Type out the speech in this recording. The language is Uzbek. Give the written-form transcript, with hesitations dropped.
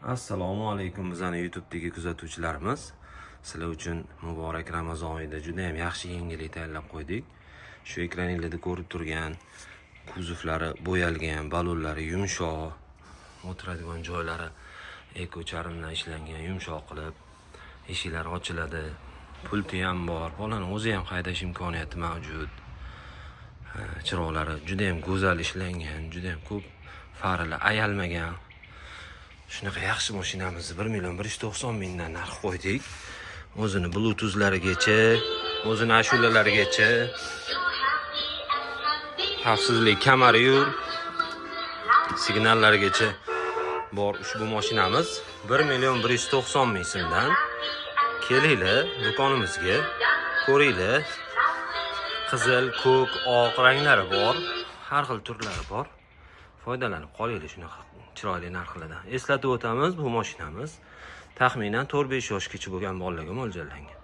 Assalomu alaykum bizning YouTube'dagi kuzatuvchilarimiz. Sizlar uchun muborak Ramazon oyida juda ham yaxshi yangilik tayyorlab qo'ydik. Shu ekraningizda ko'rib turgan kuzovlari bo'yalgan, balonlari yumshoq, o'tiradigan joylari eko charmdan ishlangan, yumshoq qilib, eshiklari ochiladi. Pulti ham bor, bolani o'zi ham haydash imkoniyati mavjud. Chiroqlari juda ham go'zal ishlangan, juda ham ko'p farlar ayalmagan. Shunaqa yaxshi mashinamizni 1.190.000 dan narx qo'ydik. O'zini bluetooth'larigacha, o'zini ashulalarigacha, xavfsizlik kamari-yu signallarigacha bor ushbu mashinamiz 1.190.000 so'mdan. Kelinglar do'konimizga, ko'ringlar. Qizil, ko'k, oq ranglari bor, har xil turlari bor. Foydalanib qolinglar shunaqa chiroyli narxlardan. Eslatib o'tamiz, bu mashinamiz taxminan 4-5 yoshgacha bo'lgan bolalarga mo'ljallangan.